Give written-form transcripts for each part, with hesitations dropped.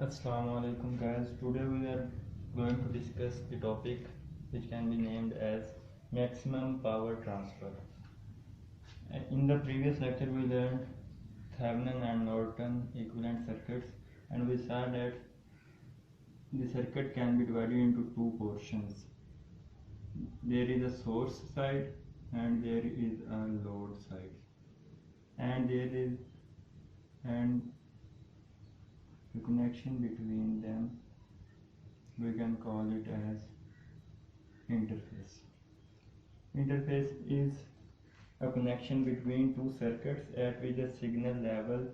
Assalamu alaikum guys. Today we are going to discuss the topic which can be named as maximum power transfer. In the previous lecture we learned Thevenin and Norton equivalent circuits, and we saw that the circuit can be divided into two portions. There is a source side and there is a load side, and the connection between them we can call it as interface. Interface is a connection between two circuits at which the signal level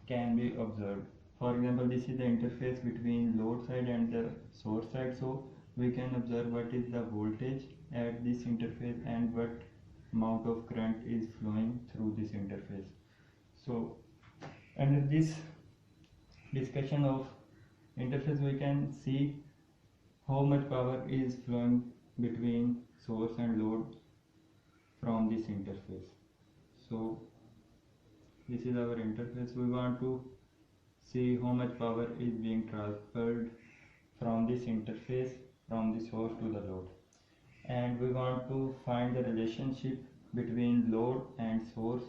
can be observed. For example, this is the interface between load side and the source side, so we can observe what is the voltage at this interface and what amount of current is flowing through this interface. So under this discussion of interface we can see how much power is flowing between source and load from this interface. So this is our interface. We want to see how much power is being transferred from this interface from the source to the load, and we want to find the relationship between load and source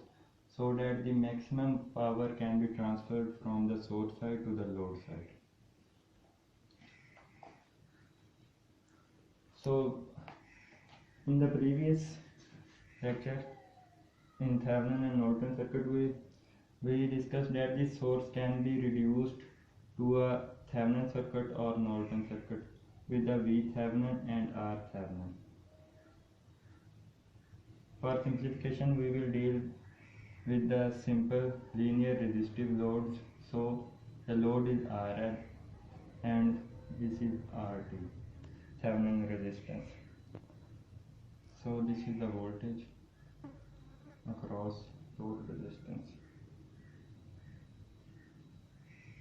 so that the maximum power can be transferred from the source side to the load side. So in the previous lecture in Thevenin and Norton circuit we discussed that the source can be reduced to a Thevenin circuit or Norton circuit with a V Thevenin and R Thevenin. For simplification we will deal with the simple linear resistive loads. So the load is RL and this is RT, Thevenin resistance. So this is the voltage across load resistance,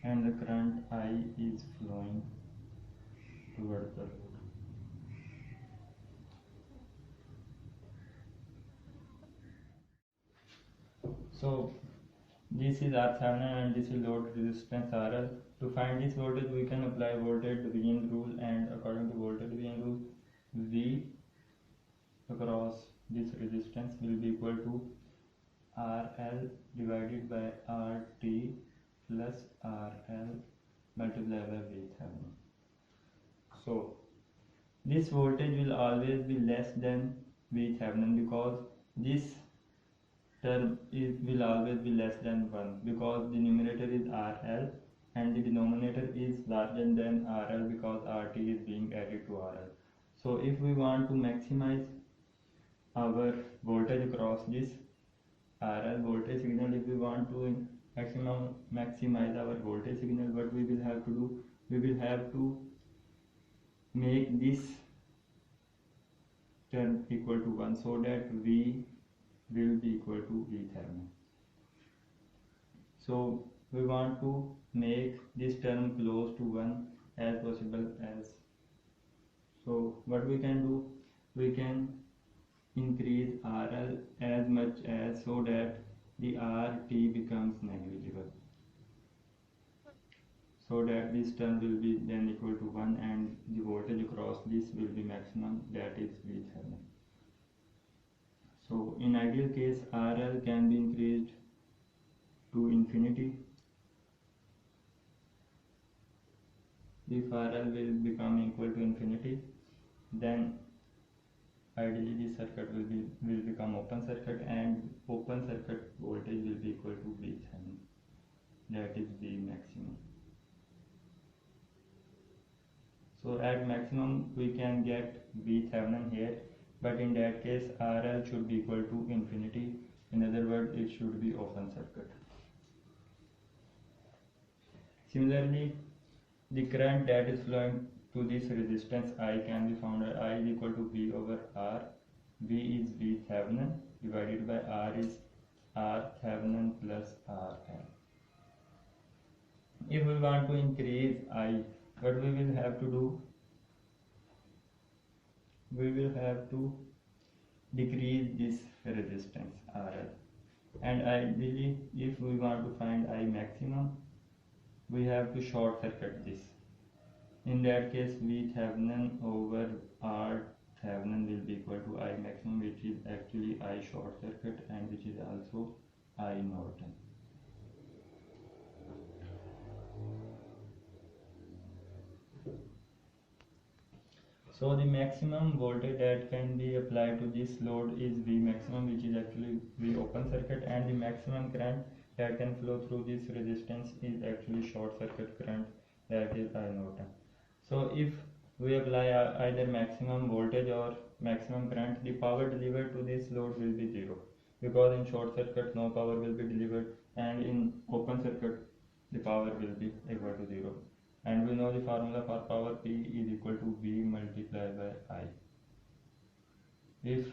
and the current I is flowing towards the load. So this is R Thevenin and this is load resistance RL. To find this voltage we can apply voltage division rule, and according to voltage division rule V across this resistance will be equal to RL divided by RT plus RL multiplied by V Thevenin. So this voltage will always be less than V Thevenin because this term will always be less than 1, because the numerator is RL and the denominator is larger than RL because RT is being added to RL. So if we want to maximize our voltage across this RL voltage signal, if we want to maximize our voltage signal, what we will have to do, we will have to make this term equal to 1 so that V will be equal to V Thevenin. So we want to make this term close to 1 as possible as. So what we can do, we can increase RL as much as so that the RT becomes negligible, so that this term will be then equal to 1 and the voltage across this will be maximum, that is V Thevenin. So in ideal case RL can be increased to infinity. If RL will become equal to infinity, then ideally this circuit will become open circuit, and open circuit voltage will be equal to V Thevenin, that is V maximum. So at maximum we can get V Thevenin here, but in that case RL should be equal to infinity. In other words, it should be open circuit. Similarly, the current that is flowing to this resistance I can be found as I is equal to V over R. V is V Thevenin divided by R is R Thevenin plus RL. If we want to increase I, what we will have to do, we will have to decrease this resistance RL, and ideally if we want to find I maximum, we have to short circuit this. In that case, V Thevenin over R Thevenin will be equal to I maximum, which is actually I short circuit and which is also I Norton. So the maximum voltage that can be applied to this load is V maximum, which is actually V open circuit, and the maximum current that can flow through this resistance is actually short circuit current, that is I Norton. So if we apply either maximum voltage or maximum current, the power delivered to this load will be zero, because in short circuit no power will be delivered, and in open circuit the power will be equal to zero. And we know the formula for power P is equal to V multiplied by I. If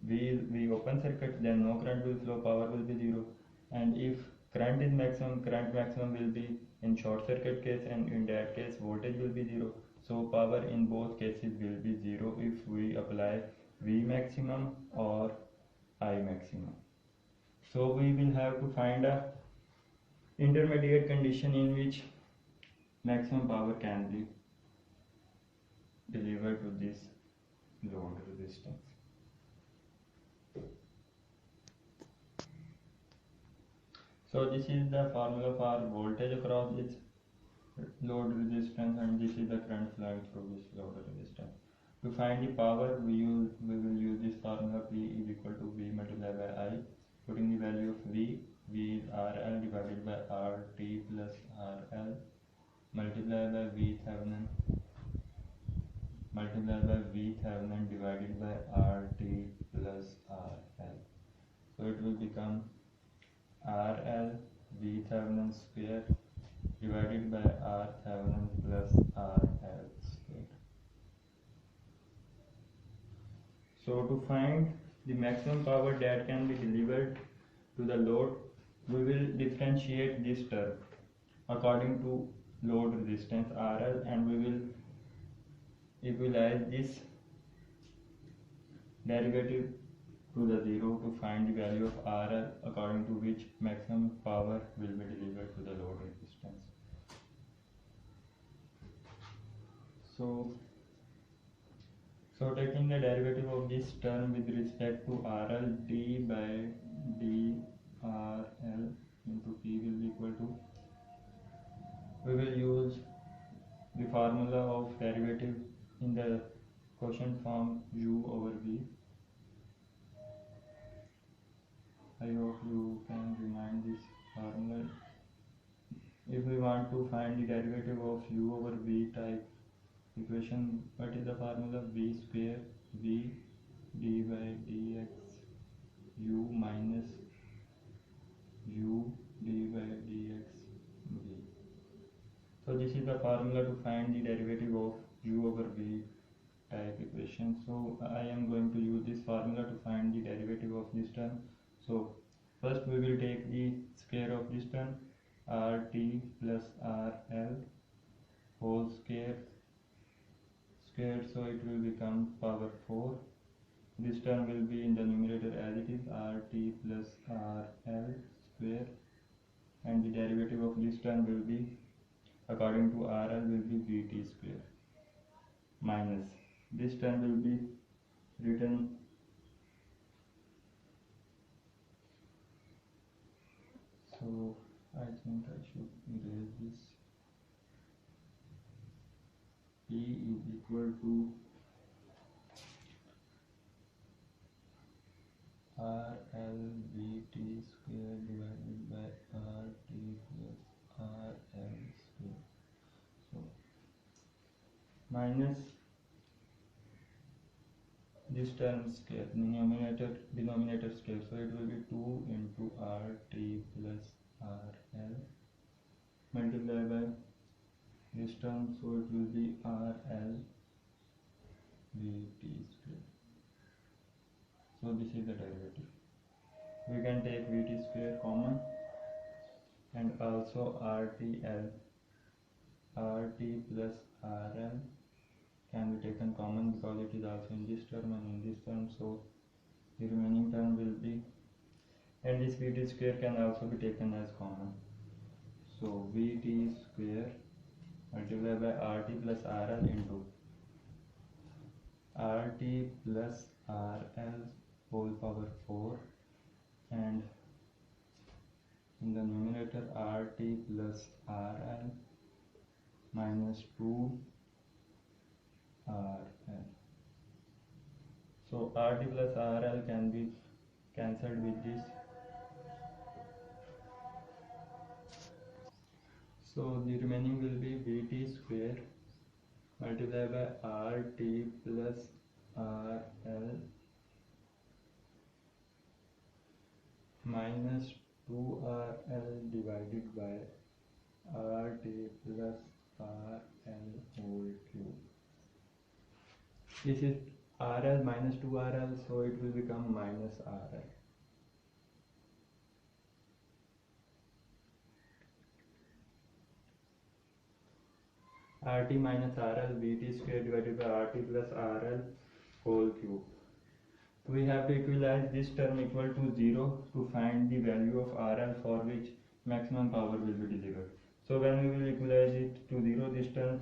V open circuit, then no current will flow, power will be zero. And if current is maximum, current maximum will be in short circuit case, and in that case voltage will be zero. So power in both cases will be zero if we apply V maximum or I maximum. So we will have to find a intermediate condition in which maximum power can be delivered to this load resistance. So this is the formula for voltage across this load resistance, and this is the current flowing through this load resistance. To find the power, we will use this formula P is equal to V multiplied by I, putting the value of V is RL divided by RT plus RL multiplied by V Thevenin divided by RT plus RL. So it will become RL V Thevenin square divided by R Thevenin plus RL square. So to find the maximum power that can be delivered to the load, we will differentiate this term according to load resistance RL, and we will equalize this derivative to the zero to find the value of RL, according to which maximum power will be delivered to the load resistance. So taking the derivative of this term with respect to RL, d by dRL into P will be equal to, we will use the formula of derivative in the quotient form U over V. I hope you can remind this formula. If we want to find the derivative of U over V type equation, what is the formula? V square V d by dx U minus U d by dx V. So this is the formula to find the derivative of U over V type equation. So I am going to use this formula to find the derivative of this term. So first we will take the square of this term, RT plus RL whole square, so it will become power 4. This term will be in the numerator as it is, RT plus RL square, and the derivative of this term will be, according to RL, will be VT square, minus this term will be written so I think I should erase this. P is equal to RLVT square divided by RT plus RL square. So minus this term square, denominator square, so it will be 2 into RT plus RL multiplied by this term, so it will be RL VT square. So this is the derivative. We can take VT square common, and also RT plus RL can be taken common because it is also in this term and in this term, so the remaining term will be, and this VT square can also be taken as common. So Vt square multiplied by Rt plus RL into Rt plus RL whole power 4, and in the numerator Rt plus RL minus 2RL. So Rt plus RL can be cancelled with this. So the remaining will be Vt square multiplied by Rt plus RL minus 2RL divided by Rt plus RL whole cube. This is RL minus 2RL, so it will become minus RL. Rt minus RL Vt square divided by Rt plus RL whole cube. We have to equalize this term equal to 0 to find the value of RL for which maximum power will be delivered. So when we will equalize it to 0, this term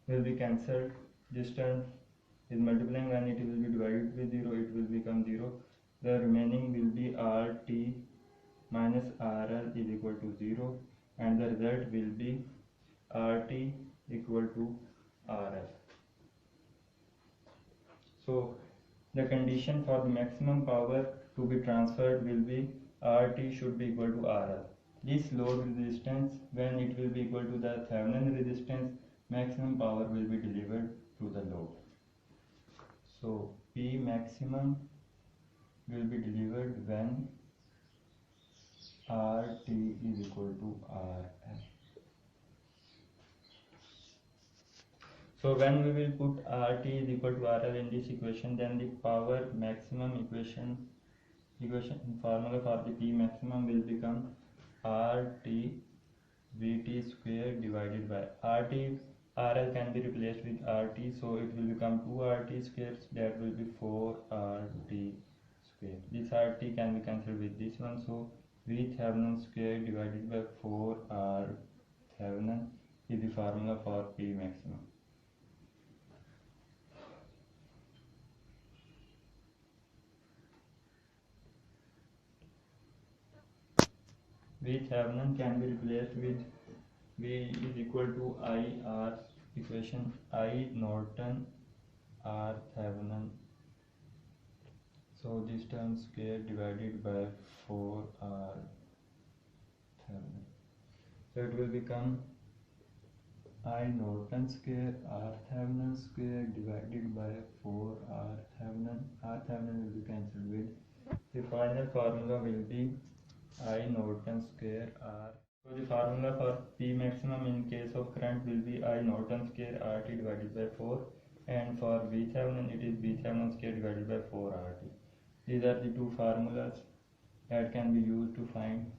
will be cancelled. This term is multiplying, when it will be divided with 0, it will become 0. The remaining will be Rt minus RL is equal to 0, and the result will be Rt equal to RL. So the condition for the maximum power to be transferred will be Rt should be equal to RL. This load resistance, when it will be equal to the Thevenin resistance, maximum power will be delivered to the load. So P maximum will be delivered when Rt is equal to RL. So when we will put Rt is equal to RL in this equation, then the power maximum equation formula for the P maximum will become Rt Vt square divided by RL can be replaced with Rt, so it will become 2Rt squares, that will be 4Rt square. This Rt can be cancelled with this one, so V Thevenin square divided by 4R Thevenin is the formula for P maximum. V Thevenin can be replaced with V is equal to IR equation, I Norton R Thevenin. So this term square divided by 4R Thevenin. So it will become I Norton square R Thevenin square divided by 4R Thevenin. R Thevenin will be cancelled with. The final formula will be I Norton square R. So the formula for P maximum in case of current will be I Norton square RT divided by 4, and for V Thevenin it is V Thevenin square divided by 4 RT. These are the two formulas that can be used to find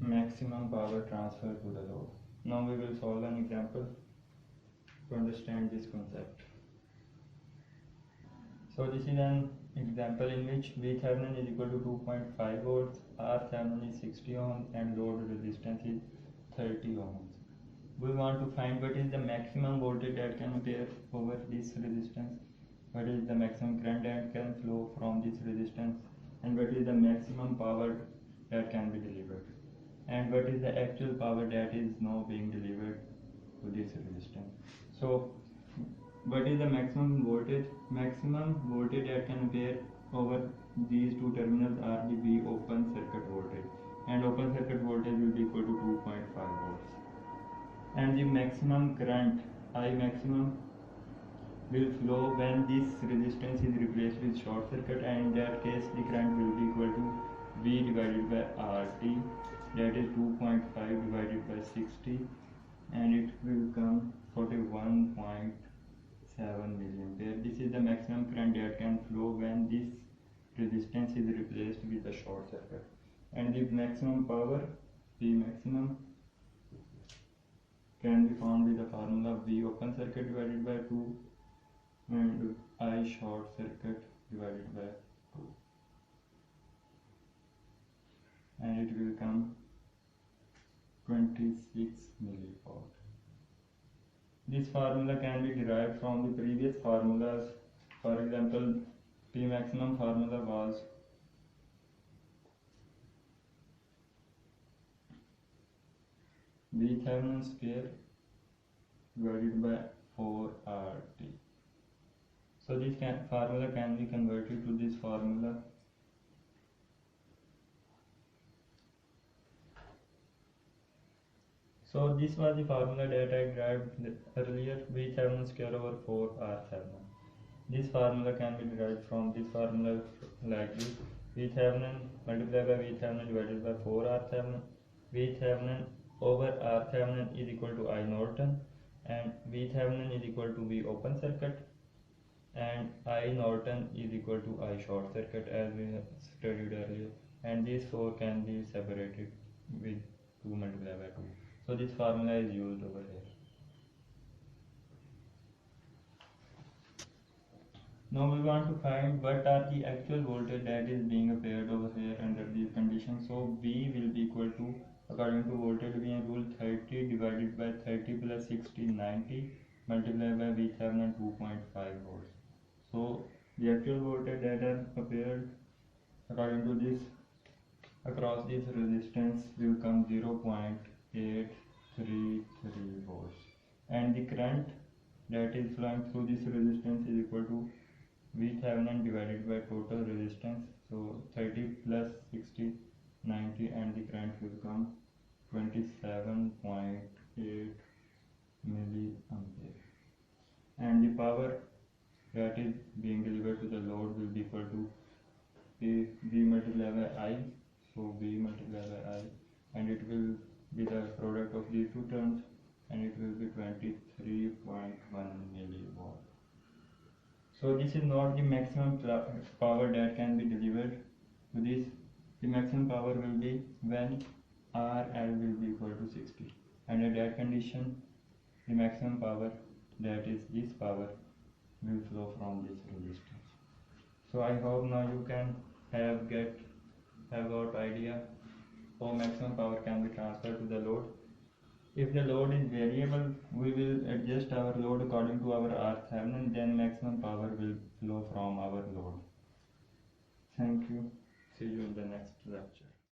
maximum power transfer to the load. Now we will solve an example to understand this concept. So this is an example in which V Thevenin is equal to 2.5 volts, R Thevenin is 60 ohms, and load resistance is 30 ohms. We want to find what is the maximum voltage that can bear over this resistance, what is the maximum current that can flow from this resistance, and what is the maximum power that can be delivered, and what is the actual power that is now being delivered to this resistance. So what is the maximum voltage? Maximum voltage that can bear over these two terminals are the V open circuit voltage, and open circuit voltage will be equal to 2.5 volts. And the maximum current I maximum will flow when this resistance is replaced with short circuit, and in that case the current will be equal to V divided by RT, that is 2.5 divided by 60, and it will come 41.7 milliampere. This is the maximum current that can flow when this resistance is replaced with a short circuit. And the maximum power P maximum can be found with the formula V open circuit divided by 2 and I short circuit divided by 2, and it will come 26 milliwatt. This formula can be derived from the previous formulas. For example, P maximum formula was V Thevenin square divided by 4RT. So this formula can be converted to this formula. So this was the formula that I derived earlier, V Thevenin square over 4R Thevenin. This formula can be derived from this formula like this: V Thevenin multiplied by V Thevenin divided by 4R Thevenin. V Thevenin over R Thevenin is equal to I Norton, and V Thevenin is equal to V open circuit, and I Norton is equal to I short circuit, as we have studied earlier, and these four can be separated with 2 multiplied by 2. So this formula is used over here. Now we want to find what are the actual voltage that is being applied over here under these conditions. So V will be equal to, according to voltage division rule, 30 divided by 30 plus 60, 90 multiplied by V Thevenin 2.5 volts. So the actual voltage that are appeared according to this across this resistance will come 0.833 volts, and the current that is flowing through this resistance is equal to V Thevenin divided by total resistance. So 30 plus 60, 90, and the current will come 27.8 milliampere, and the power that is being delivered to the load will be equal to V multiplied by I. So V multiplied by I, and it will be the product of these two terms, and it will be 23.1 milliwatt. So this is not the maximum power that can be delivered to this. The maximum power will be when RL will be equal to 60, and at that condition the maximum power, that is this power, will flow from this resistance. So I hope now you can have got idea how maximum power can be transferred to the load. If the load is variable, we will adjust our load according to our R Thevenin, then maximum power will flow from our load. Thank you. See you in the next lecture.